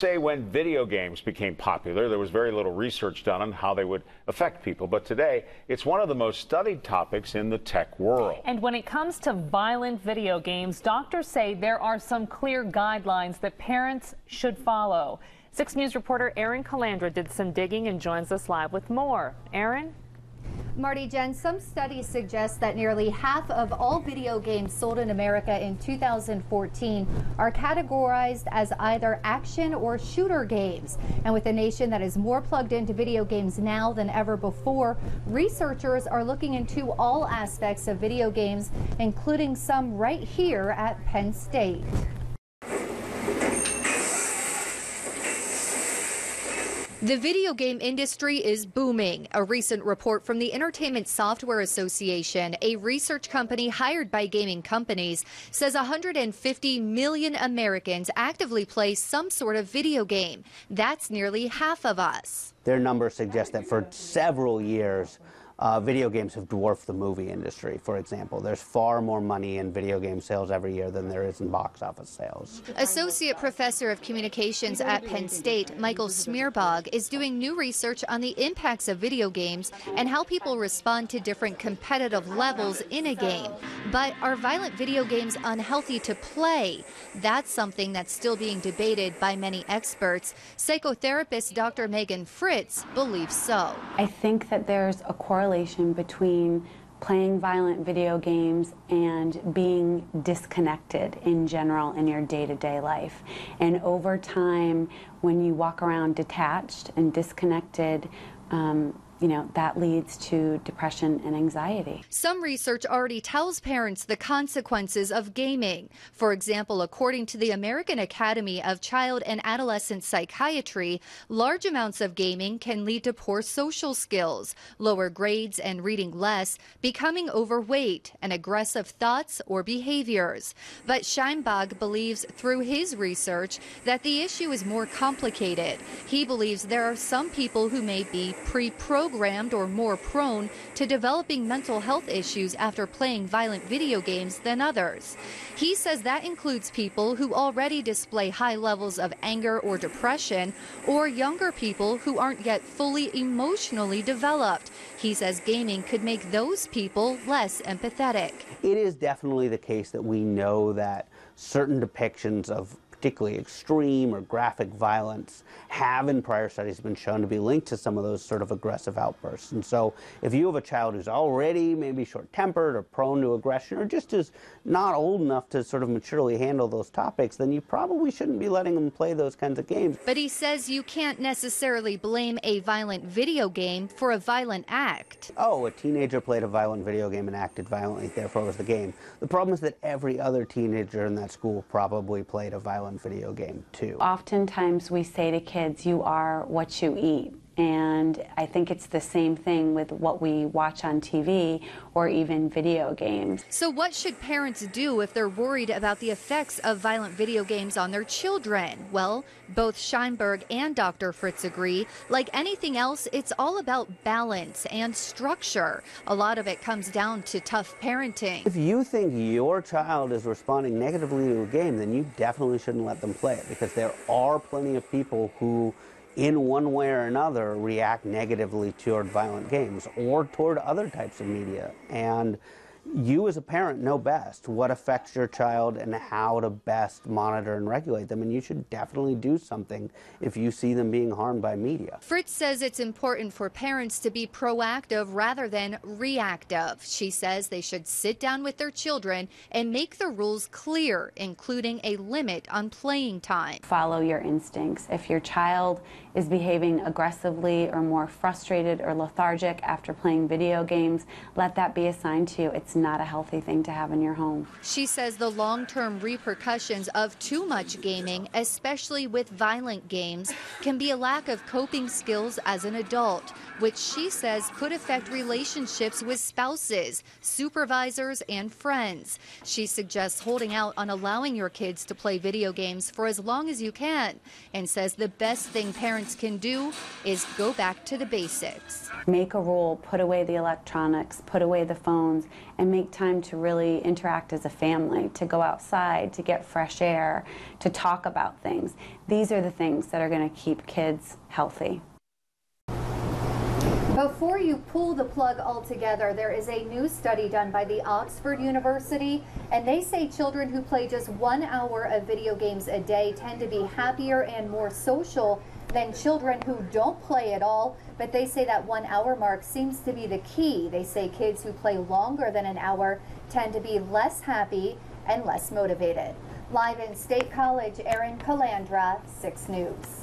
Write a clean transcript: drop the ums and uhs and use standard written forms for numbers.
Say when video games became popular, there was very little research done on how they would affect people. But today, it's one of the most studied topics in the tech world. And when it comes to violent video games, doctors say there are some clear guidelines that parents should follow. 6 News reporter Erin Calandra did some digging and joins us live with more. Erin? Marty, Jen, some studies suggest that nearly half of all video games sold in America in 2014 are categorized as either action or shooter games. And with a nation that is more plugged into video games now than ever before, researchers are looking into all aspects of video games, including some right here at Penn State. The video game industry is booming. A recent report from the Entertainment Software Association, a research company hired by gaming companies, says 150 million Americans actively play some sort of video game. That's nearly half of us. Their numbers suggest that for several years, video games have dwarfed the movie industry, for example. There's far more money in video game sales every year than there is in box office sales. Associate Professor of Communications at Penn State, Michael Schmierbach, is doing new research on the impacts of video games and how people respond to different competitive levels in a game. But are violent video games unhealthy to play? That's something that's still being debated by many experts. Psychotherapist Dr. Meghan Fritz believes so. I think that there's a correlation between playing violent video games and being disconnected in general in your day-to-day life. And over time, when you walk around detached and disconnected, that leads to depression and anxiety. Some research already tells parents the consequences of gaming. For example, according to the American Academy of Child and Adolescent Psychiatry, large amounts of gaming can lead to poor social skills, lower grades and reading less, becoming overweight, and aggressive thoughts or behaviors. But Schmierbach believes through his research that the issue is more complicated. He believes there are some people who may be pre-programmed or more prone to developing mental health issues after playing violent video games than others. He says that includes people who already display high levels of anger or depression, or younger people who aren't yet fully emotionally developed. He says gaming could make those people less empathetic. It is definitely the case that we know that certain depictions of particularly extreme or graphic violence have in prior studies been shown to be linked to some of those sort of aggressive outbursts. And so if you have a child who's already maybe short-tempered or prone to aggression or just is not old enough to sort of maturely handle those topics, then you probably shouldn't be letting them play those kinds of games. But he says you can't necessarily blame a violent video game for a violent act. Oh, a teenager played a violent video game and acted violently, therefore it was the game. The problem is that every other teenager in that school probably played a violent video game too. Oftentimes we say to kids, you are what you eat. And I think it's the same thing with what we watch on TV or even video games. So what should parents do if they're worried about the effects of violent video games on their children? Well, both Schmierbach and Dr. Fritz agree, like anything else, it's all about balance and structure. A lot of it comes down to tough parenting. If you think your child is responding negatively to a game, then you definitely shouldn't let them play it, because there are plenty of people who in one way or another react negatively toward violent games or toward other types of media. And you as a parent know best what affects your child and how to best monitor and regulate them, and you should definitely do something if you see them being harmed by media. Fritz says it's important for parents to be proactive rather than reactive. She says they should sit down with their children and make the rules clear, including a limit on playing time. Follow your instincts. If your child is behaving aggressively or more frustrated or lethargic after playing video games, let that be a sign to you it's not a healthy thing to have in your home. She says the long-term repercussions of too much gaming, especially with violent games, can be a lack of coping skills as an adult, which she says could affect relationships with spouses, supervisors, and friends. She suggests holding out on allowing your kids to play video games for as long as you can, and says the best thing parents can do is go back to the basics. Make a rule, put away the electronics, put away the phones, and make time to really interact as a family, to go outside, to get fresh air, to talk about things. These are the things that are going to keep kids healthy. Before you pull the plug altogether, there is a new study done by the Oxford University, and they say children who play just 1 hour of video games a day tend to be happier and more social than children who don't play at all. But they say that 1 hour mark seems to be the key. They say kids who play longer than an hour tend to be less happy and less motivated. Live in State College, Erin Calandra, 6 News.